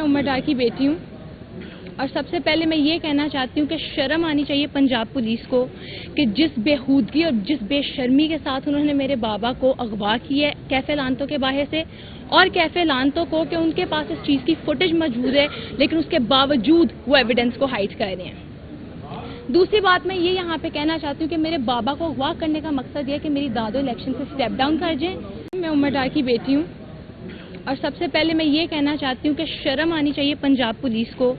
عمر ڈار کی بیٹی ہوں اور سب سے پہلے میں یہ کہنا چاہتی ہوں کہ شرم آنی چاہیے پنجاب پولیس کو کہ جس بےہودگی اور جس بے شرمی کے ساتھ انہوں نے میرے بابا کو اغوا کیا ہے کیفے لانتوں کے باہر سے، اور کیفے لانتوں کو کہ ان کے پاس اس چیز کی فوٹیج موجود ہے لیکن اس کے باوجود وہ ایویڈنس کو ہائڈ کر رہے ہیں۔ دوسری بات میں یہ یہاں پہ کہنا چاہتی ہوں کہ میرے بابا کو اغوا کرنے کا مقصد یہ ہے کہ میری دادو الیکشن سے اسٹیپ ڈاؤن کر جائیں۔ میں عمر ڈار کی بیٹی ہوں اور سب سے پہلے میں یہ کہنا چاہتی ہوں کہ شرم آنی چاہیے پنجاب پولیس کو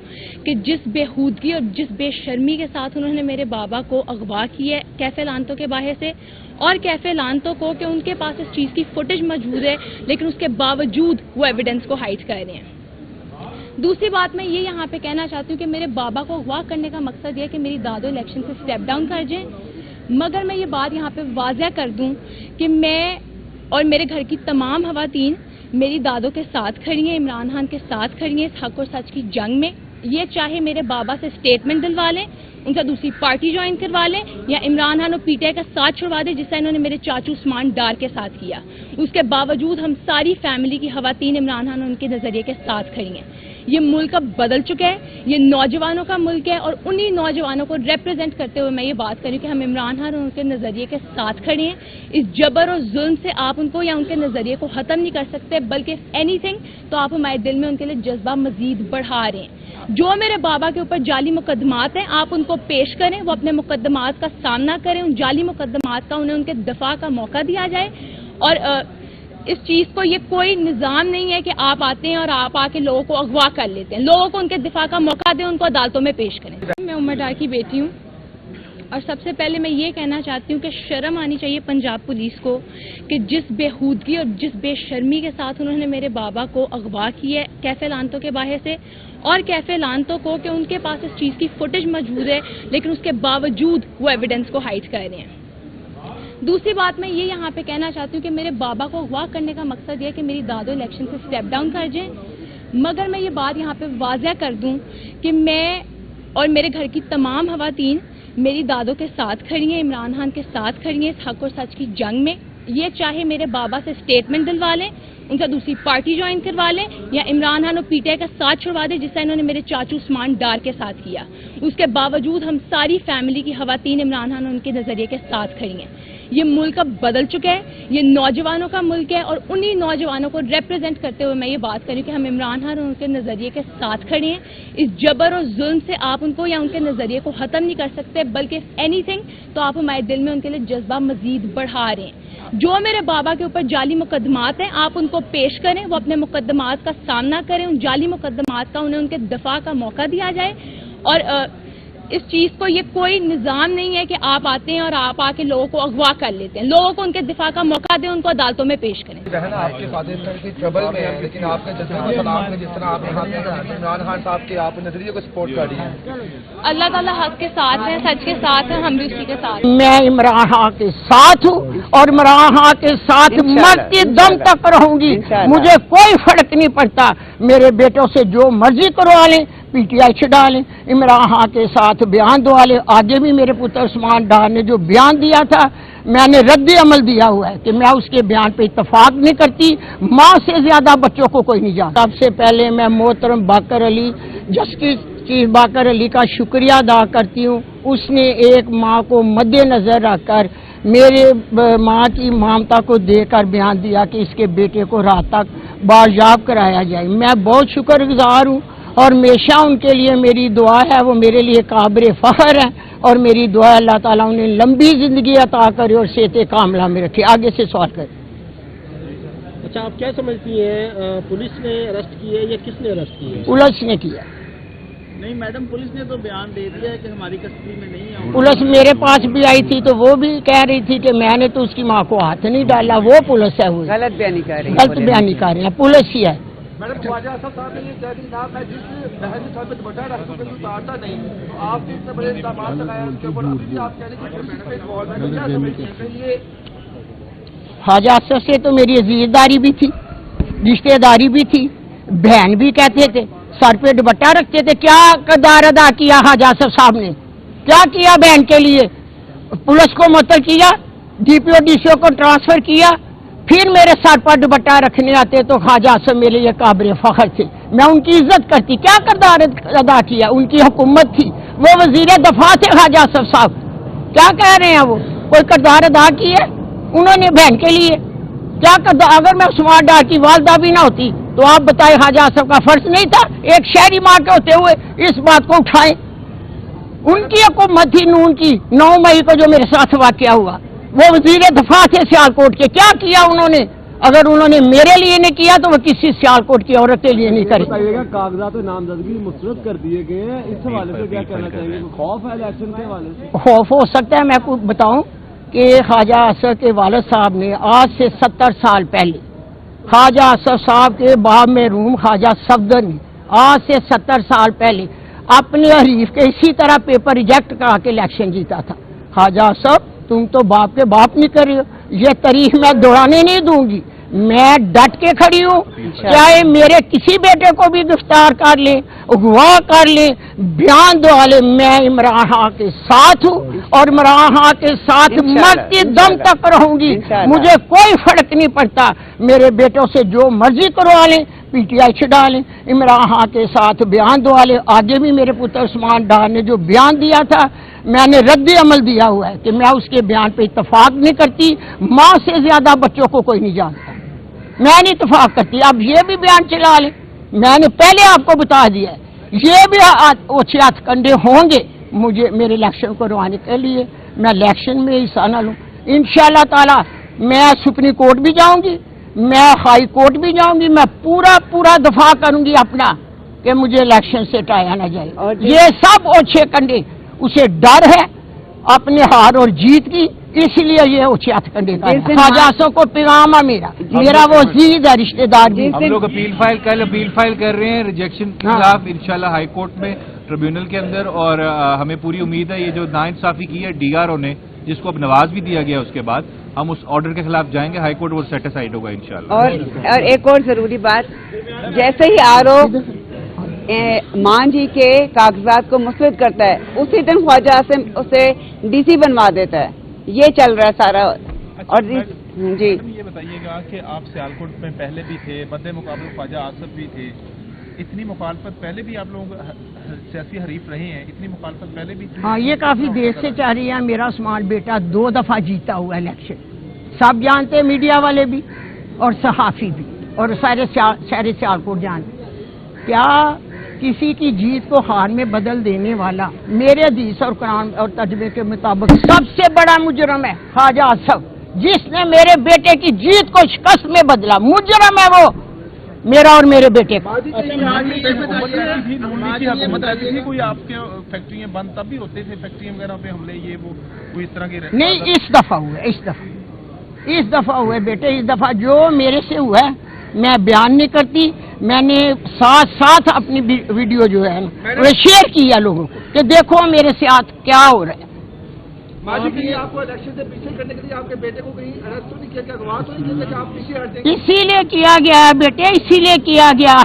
کہ جس بےہودگی اور جس بے شرمی کے ساتھ انہوں نے میرے بابا کو اغوا کیا ہے کیفے لانتوں کے باہر سے، اور کیفے لانتوں کو کہ ان کے پاس اس چیز کی فوٹیج موجود ہے لیکن اس کے باوجود وہ ایویڈنس کو ہائڈ کر رہے ہیں۔ دوسری بات میں یہ یہاں پہ کہنا چاہتی ہوں کہ میرے بابا کو اغوا کرنے کا مقصد یہ ہے کہ میری دادو الیکشن سے اسٹیپ ڈاؤن کر جائیں، مگر میں یہ بات یہاں پہ واضح کر دوں کہ میں اور میرے گھر کی تمام خواتین میری دادو کے ساتھ کھڑی ہیں، عمران خان کے ساتھ کھڑی ہیں اس حق اور سچ کی جنگ میں۔ یہ چاہے میرے بابا سے اسٹیٹمنٹ دلوا لیں، ان سے دوسری پارٹی جوائن کروا لیں، یا عمران خان اور پی ٹی آئی کا ساتھ چھڑوا دیں جس طرح انہوں نے میرے چاچو عثمان ڈار کے ساتھ کیا۔ اس کے باوجود ہم ساری فیملی کی خواتین عمران خان اور ان کے نظریے کے ساتھ کھڑی ہیں۔ یہ ملک اب بدل چکا ہے، یہ نوجوانوں کا ملک ہے، اور انہی نوجوانوں کو ریپرزینٹ کرتے ہوئے میں یہ بات کر رہی ہوں کہ ہم عمران خان اور ان کے نظریے کے ساتھ کھڑے ہیں۔ اس جبر اور ظلم سے آپ ان کو یا ان کے نظریے کو ختم نہیں کر سکتے، بلکہ اینی تھنگ تو آپ ہمارے دل میں ان کے لیے جذبہ مزید بڑھا رہے ہیں۔ جو میرے بابا کے اوپر جعلی مقدمات ہیں آپ ان کو پیش کریں، وہ اپنے مقدمات کا سامنا کریں، ان جعلی مقدمات کا انہیں ان کے دفاع کا موقع دیا جائے، اور اس چیز کو یہ کوئی نظام نہیں ہے کہ آپ آتے ہیں اور آپ آ کے لوگوں کو اغوا کر لیتے ہیں۔ لوگوں کو ان کے دفاع کا موقع دیں، ان کو عدالتوں میں پیش کریں۔ میں عمر ڈار کی بیٹی ہوں اور سب سے پہلے میں یہ کہنا چاہتی ہوں کہ شرم آنی چاہیے پنجاب پولیس کو کہ جس بےہودگی اور جس بے شرمی کے ساتھ انہوں نے میرے بابا کو اغوا کیا ہے کیفے لانتوں کے باہر سے، اور کیفے لانتوں کو کہ ان کے پاس اس چیز کی فوٹیج موجود ہے لیکن اس کے باوجود وہ ایویڈنس کو ہائڈ کر رہے ہیں۔ دوسری بات میں یہ یہاں پہ کہنا چاہتی ہوں کہ میرے بابا کو اغوا کرنے کا مقصد یہ ہے کہ میری دادو الیکشن سے اسٹیپ ڈاؤن کر جائیں، مگر میں یہ بات یہاں پہ واضح کر دوں کہ میں اور میرے گھر کی تمام خواتین میری دادو کے ساتھ کھڑی ہیں، عمران خان کے ساتھ کھڑی ہیں اس حق اور سچ کی جنگ میں۔ یہ چاہے میرے بابا سے اسٹیٹمنٹ دلوا لیں، ان سے دوسری پارٹی جوائن کروا لیں، یا عمران خان اور پی ٹی آئی کا ساتھ چھڑوا دیں جس طرح انہوں نے میرے چاچو عثمان ڈار کے ساتھ کیا۔ اس کے باوجود ہم ساری فیملی کی خواتین عمران خان اور ان کے نظریے کے ساتھ کھڑی ہیں۔ یہ ملک اب بدل چکا ہے، یہ نوجوانوں کا ملک ہے، اور انہی نوجوانوں کو ریپرزینٹ کرتے ہوئے میں یہ بات کر رہی ہوں کہ ہم عمران خان اور ان کے نظریے کے ساتھ کھڑے ہیں۔ اس جبر اور ظلم سے آپ ان کو یا ان کے نظریے کو ختم نہیں کر سکتے، بلکہ اینی تھنگ تو آپ ہمارے دل میں ان کے لیے جذبہ مزید بڑھا رہے ہیں۔ جو میرے بابا کے اوپر جعلی مقدمات ہیں آپ ان کو پیش کریں، وہ اپنے مقدمات کا سامنا کریں، ان جعلی مقدمات کا انہیں ان کے دفاع کا موقع دیا جائے، اور اس چیز کو یہ کوئی نظام نہیں ہے کہ آپ آتے ہیں اور آپ آ کے لوگوں کو اغوا کر لیتے ہیں۔ لوگوں کو ان کے دفاع کا موقع دیں، ان کو عدالتوں میں پیش کریں۔ بہن آپ کے فادر کی ٹربل میں ہے، لیکن آپ کے جذبے سلام میں جس طرح آپ یہاں عمران خان صاحب کے آپ نظریے کو سپورٹ کر رہی ہیں۔ اللہ تعالیٰ حق کے ساتھ ہیں، سچ کے ساتھ ہیں، ہم بھی اسی کے ساتھ ہیں۔ میں عمران خان کے ساتھ ہوں اور عمران خان کے ساتھ مرتے دم تک رہوں گی، مجھے کوئی فرق نہیں پڑتا۔ میرے بیٹوں سے جو مرضی کروا لیں، پی ٹی آئی چھڑا لیں، عمران خان کے ساتھ بیان دعا لیں۔ آگے بھی میرے پتر عثمان ڈار نے جو بیان دیا تھا میں نے رد عمل دیا ہوا ہے کہ میں اس کے بیان پہ اتفاق نہیں کرتی، ماں سے زیادہ بچوں کو کوئی نہیں جانتا۔ سب سے پہلے میں محترم باقر علی جسٹس چیف باقر علی کا شکریہ ادا کرتی ہوں، اس نے ایک ماں کو مد نظر رکھ کر میرے ماں کی ممتا کو دے کر بیان دیا کہ اس کے بیٹے کو رات تک بازیاب کرایا جائے۔ میں بہت شکر گزار ہوں، اور ہمیشہ ان کے لیے میری دعا ہے، وہ میرے لیے قابل فخر ہے، اور میری دعا اللہ تعالیٰ انہیں لمبی زندگی عطا کرے اور صحت کاملہ میں رکھے۔ آگے سے سوال کریں۔ اچھا آپ کیا سمجھتی ہیں پولیس نے اریسٹ کی ہے یا کس نے اریسٹ کی ہے؟ پولیس نے کیا نہیں میڈم، پولیس نے تو بیان دے دیا ہے کہ ہماری کسٹڈی میں نہیں ہے۔ پولیس میرے پاس بھی آئی تھی تو وہ بھی کہہ رہی تھی کہ میں نے تو اس کی ماں کو ہاتھ نہیں ڈالا، وہ پولیس ہے، ہوئی غلط بیانی کر رہی ہے، غلط بیانی کر رہی ہے، پولیس ہی ہے۔ میڈم خواجہ اسد صاحب نے یہ کہہ دیا میں جس بہن کے ساتھ دوپٹہ رکھوں گا اتارتا نہیں، تو آپ نے اتنے بڑے الزامات لگائے اس کے اوپر، ابھی بھی آپ کہہ رہے ہیں کہ بہن پہ انوالومنٹ ہے، کیا سمجھتے ہیں کہ یہ خواجہ اسد سے تو میری عزیزداری بھی تھی، رشتے داری بھی تھی، بہن بھی کہتے تھے، سر پہ دوپٹہ رکھتے تھے۔ کیا کردار ادا کیا خواجہ اسد صاحب نے؟ کیا کیا بہن کے لیے؟ پولیس کو معطل کیا، D P O D C او کو ٹرانسفر کیا، پھر میرے سر پر دوپٹہ رکھنے آتے تو خواجہ آصف میرے لیے قابل فخر تھے، میں ان کی عزت کرتی. کیا کردار ادا کیا؟ ان کی حکومت تھی، وہ وزیر دفاع تھے خواجہ آصف صاحب. کیا کہہ رہے ہیں وہ؟ کوئی کردار ادا کیے انہوں نے بہن کے لیے؟ کیا کردار؟ اگر میں عثمان ڈار کی والدہ بھی نہ ہوتی تو آپ بتائیں خواجہ آصف کا فرض نہیں تھا ایک شہری ماں کے ہوتے ہوئے اس بات کو اٹھائیں؟ ان کی حکومت تھی نون کی. 9 مئی کو جو میرے ساتھ واقعہ ہوا، وہ وزیر دفاع تھے سیالکوٹ کے. کیا کیا انہوں نے؟ اگر انہوں نے میرے لیے نہیں کیا تو وہ کسی سیالکوٹ کی عورت کے لیے نہیں کرے. بتائیے گا کاغذات نامزدگی مسترد کر دیے گئے ہیں، اس حوالے سے کیا کہنا چاہیں گے؟ خوف ہے الیکشن کے حوالے سے؟ خوف ہو سکتا ہے. میں کچھ بتاؤں کہ خواجہ آصف کے والد صاحب نے آج سے 70 سال پہلے خواجہ آصف صاحب کے باب میں روم خواجہ صفدر نے آج سے 70 سال پہلے اپنے حریف کے اسی طرح پیپر ریجیکٹ کرا کے الیکشن جیتا تھا. خواجہ آصف تم تو باپ کے باپ نہیں کر رہے ہو، یہ تاریخ میں دوہرانے نہیں دوں گی. میں ڈٹ کے کھڑی ہوں، چاہے میرے کسی بیٹے کو بھی گرفتار کر لیں، اغوا کر لیں، بیان دوا لیں، میں عمران خان کے ساتھ ہوں اور عمران خان کے ساتھ مرتے دم تک رہوں گی. مجھے کوئی فرق نہیں پڑتا، میرے بیٹوں سے جو مرضی کروا لیں، پی ٹی آئی چھڑا لیں، عمران خان کے ساتھ بیان دوا لیں. آگے بھی میرے پتر عثمان ڈار نے جو بیان دیا تھا میں نے رد عمل دیا ہوا ہے کہ میں اس کے بیان پہ اتفاق نہیں کرتی. ماں سے زیادہ بچوں کو کوئی نہیں جانتا، میں نہیں اتفاق کرتی. اب یہ بھی بیان چلا لیں، میں نے پہلے آپ کو بتا دیا ہے یہ بھی اوچھے ہاتھ کنڈے ہوں گے مجھے میرے الیکشن کو کروانے کے لیے. میں الیکشن میں حصہ نہ لوں انشاءاللہ تعالی. میں سپریم کورٹ بھی جاؤں گی، میں ہائی کورٹ بھی جاؤں گی، میں پورا دفاع کروں گی اپنا کہ مجھے الیکشن سے ٹایا نہ جائے. یہ سب اوچھے کنڈے، اسے ڈر ہے اپنے ہار اور جیت کی، اس لیے یہ اوچھے ہاتھ کنڈے کا خواجہ آصف کو پیغام ہے میرا وہ عزیز ہے رشتے دار بھی. ہم لوگ اپیل فائل کر رہے ہیں ریجیکشن کے خلاف انشاءاللہ ہائی کورٹ میں ٹریبیونل کے اندر، اور ہمیں پوری امید ہے یہ جو ناانصافی کی ہے ڈی آر او نے، جس کو اب نواز بھی دیا گیا اس کے بعد ہم اس آرڈر کے خلاف جائیں گے، ہائی کورٹ وہ سیٹسفائیڈ ہوگا انشاءاللہ. اور ایک اور ضروری بات، جیسے ہی آر او مان جی کے کاغذات کو مسترد کرتا ہے اسی دن خواجہ آصف اسے ڈی سی بنوا دیتا ہے. یہ چل رہا ہے سارا. اور جی یہ بتائیے گا کہ آپ سیالکوٹ میں پہلے بھی تھے، مد مقابل خواجہ آصف بھی تھے، اتنی مخالفت پہلے بھی آپ لوگ سیاسی حریف رہے ہیں، اتنی مخالفت پہلے بھی تھی؟ ہاں یہ کافی دیر سے چل رہی ہے. میرا عثمان بیٹا 2 دفعہ جیتا ہوا الیکشن، سب جانتے ہیں، میڈیا والے بھی اور صحافی بھی اور سارے شہر سیالکوٹ جانتے. کیا کسی کی جیت کو ہار میں بدل دینے والا میرے حدیث اور قرآن اور ترجمے کے مطابق سب سے بڑا مجرم ہے خواجہ آصف، جس نے میرے بیٹے کی جیت کو شکست میں بدلا. مجرم ہے وہ میرا اور میرے بیٹے کا. کوئی آپ کے فیکٹریاں بند تب بھی ہوتے تھے، فیکٹریاں وغیرہ پہ حملے یہ وہ کوئی اس طرح کے نہیں، اس دفعہ ہوئے، اس دفعہ ہوئے بیٹے. اس دفعہ جو میرے سے ہوا ہے میں بیان نہیں کرتی، میں نے ساتھ اپنی ویڈیو جو ہے وہ شیئر کیا لوگوں کو کہ دیکھو میرے ساتھ کیا ہو رہا ہے. آپ کو الیکشن سے پیچھے کرنے کے لیے آپ کے بیٹے کو کہیں ارسٹ تو نہیں کیا، اغوا تو نہیں کیا کہ آپ پیچھے ہٹ جائیں گے؟ اسی لیے کیا گیا ہے بیٹے، اسی لیے کیا گیا